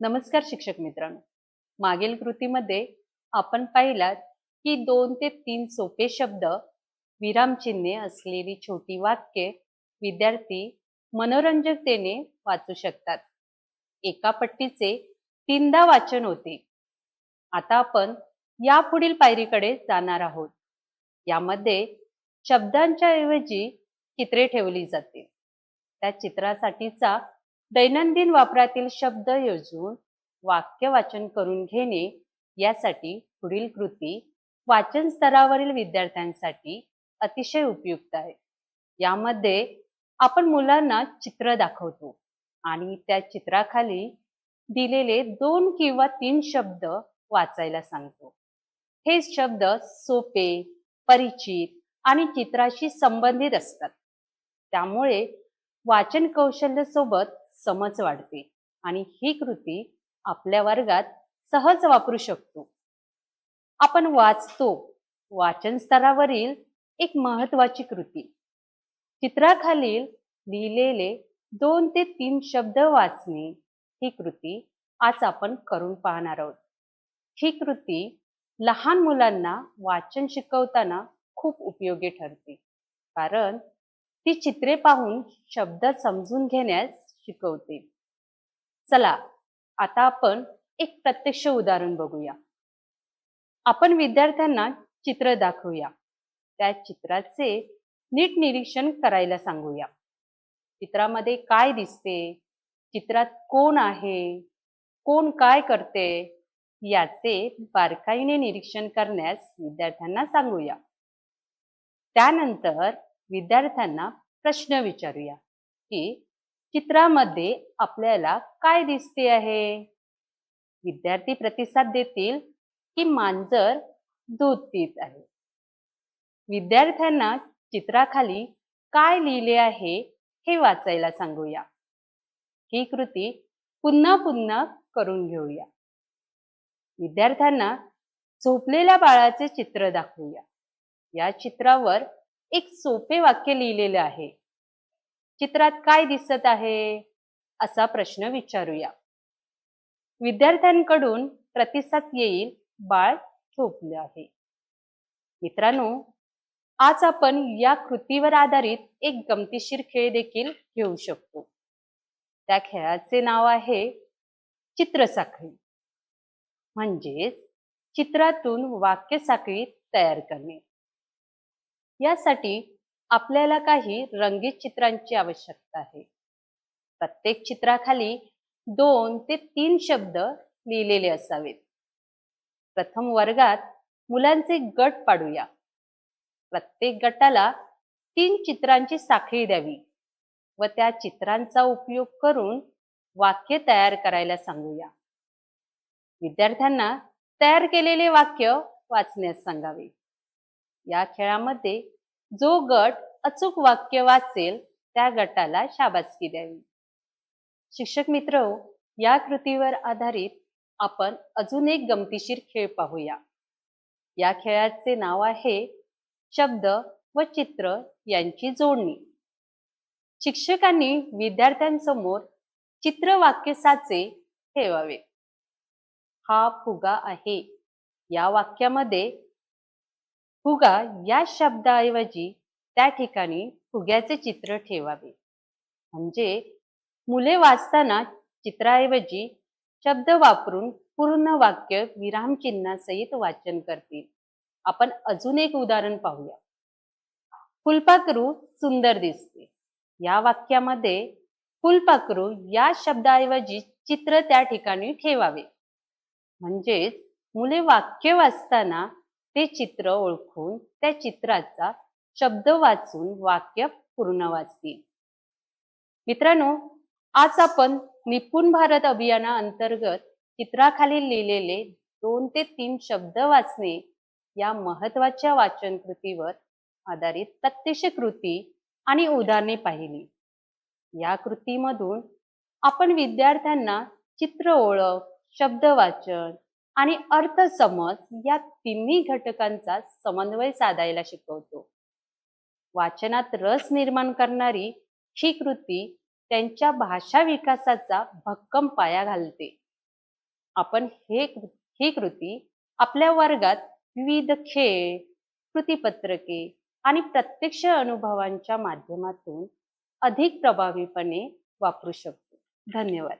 नमस्कार शिक्षक मित्रांनो. मागील कृतीमध्ये आपण पाहिलात की 2 ते 3 सोपे शब्द, विरामचिन्हे असलेली छोटी वाक्ये विद्यार्थी मनोरंजकतेने वाचू शकतात. एका पट्टीचे 3दा वाचन होते. आता आपण यापुढील पायरीकडे जाणार आहोत. यामध्ये शब्दांच्या ऐवजी चित्रे ठेवली जातील. त्या चित्रासाठीचा दैनंदिन वापरातील शब्द योजून वाक्य वाचन करून घेणे यासाठी पुढील कृती वाचन स्तरावरील विद्यार्थ्यांसाठी अतिशय उपयुक्त आहे. यामध्ये आपण मुलांना चित्र दाखवतो आणि त्या चित्राखाली दिलेले 2 किंवा 3 शब्द वाचायला सांगतो. हे शब्द सोपे, परिचित आणि चित्राशी संबंधित असतात. त्यामुळे वाचन कौशल्य सोबत समज वाढते आणि ही कृती आपल्या वर्गात सहज वापरू शकतो. आपण वाचतो वाचन स्तरावरील एक महत्वाची कृती. चित्राखालील लिहिलेले 2 ते 3 शब्द वाचणे ही कृती आज आपण करून पाहणार आहोत. ही कृती लहान मुलांना वाचन शिकवताना खूप उपयोगी ठरते, कारण ती चित्रे पाहून शब्द समजून घेण्यास शिकवते. चला आता आपण एक प्रत्यक्ष उदाहरण बघूया. आपण विद्यार्थ्यांना चित्र दाखवूया. त्या चित्राचे नीट निरीक्षण करायला सांगूया. चित्रामध्ये काय दिसते, चित्रात कोण आहे, कोण काय करते याचे बारकाईने निरीक्षण करण्यास विद्यार्थ्यांना सांगूया. त्यानंतर विद्यार्थ्यांना प्रश्न विचारूया की चित्रामध्ये आपल्याला काय दिसते आहे. विद्यार्थी प्रतिसाद देतील की मांजर दूध पीत आहे. विद्यार्थ्यांना चित्राखाली काय लिहिले आहे हे वाचायला सांगूया. ही कृती पुन्हा पुन्हा करून घेऊया. विद्यार्थ्यांना झोपलेल्या बाळाचे चित्र दाखवूया. या चित्रावर एक सोपे वाक्य लिहिलेले आहे. चित्रात काय दिसत आहे असा प्रश्न विचारूया. विद्यार्थ्यांकडून प्रतिसाद येईल, बाळ झोपले आहे. मित्रांनो, आज आपण या कृतीवर आधारित एक गमतीशीर खेळ देखील घेऊ शकतो. त्या खेळाचे नाव आहे चित्रसाखळी. म्हणजेच चित्रातून वाक्य साखळी तयार करणे. यासाठी आपल्याला काही रंगीत चित्रांची आवश्यकता आहे. प्रत्येक चित्राखाली 2 ते 3 शब्द लिहिलेले असावेत. प्रथम वर्गात मुलांचे गट पाडूया. प्रत्येक गटाला 3 चित्रांची साखळी द्यावी व त्या चित्रांचा उपयोग करून वाक्य तयार करायला सांगूया. विद्यार्थ्यांना तयार केलेले वाक्य वाचण्यास सांगावे. या खेळामध्ये जो गट अचूक वाक्य वाचेल त्या गटाला शाबासकी द्यावी. शिक्षक मित्र, या कृतीवर आधारित आपण अजून एक गमतीशीर खेळ पाहूया. या खेळाचे नाव आहे शब्द व चित्र यांची जोडणी. शिक्षकांनी विद्यार्थ्यांसमोर चित्र वाक्य साचे ठेवावे. हा फुगा आहे या वाक्यामध्ये फुगा या शब्दाऐवजी त्या ठिकाणी फुग्याचे चित्र ठेवावे. म्हणजे मुले वाचताना चित्राऐवजी शब्द वापरून पूर्ण वाक्य विरामचिन्हासहित वाचन करतील. आपण अजून एक उदाहरण पाहूया. फुलपाखरू सुंदर दिसते. या वाक्यामध्ये फुलपाखरू या शब्दाऐवजी चित्र त्या ठिकाणी ठेवावे. म्हणजेच मुले वाक्य वाचताना ते चित्र ओळखून त्या चित्राचा शब्द वाचून वाक्य पूर्ण वाचतील. मित्रांनो, आज आपण निपुण भारत अभियानाअंतर्गत चित्राखाली लिहिलेले 2 ते 3 शब्द वाचणे या महत्वाच्या वाचन कृतीवर आधारित प्रत्यक्ष कृती आणि उदाहरणे पाहिली. या कृतीमधून आपण विद्यार्थ्यांना चित्र ओळख, शब्द वाचन आणि अर्थ समज या तिन्ही घटकांचा समन्वय साधायला शिकवतो. वाचनात रस निर्माण करणारी ही कृती त्यांच्या भाषा विकासाचा भक्कम पाया घालते. आपण ही कृती आपल्या वर्गात विविध खेळ, कृतीपत्रके आणि प्रत्यक्ष अनुभवांच्या माध्यमातून अधिक प्रभावीपणे वापरू शकतो. धन्यवाद.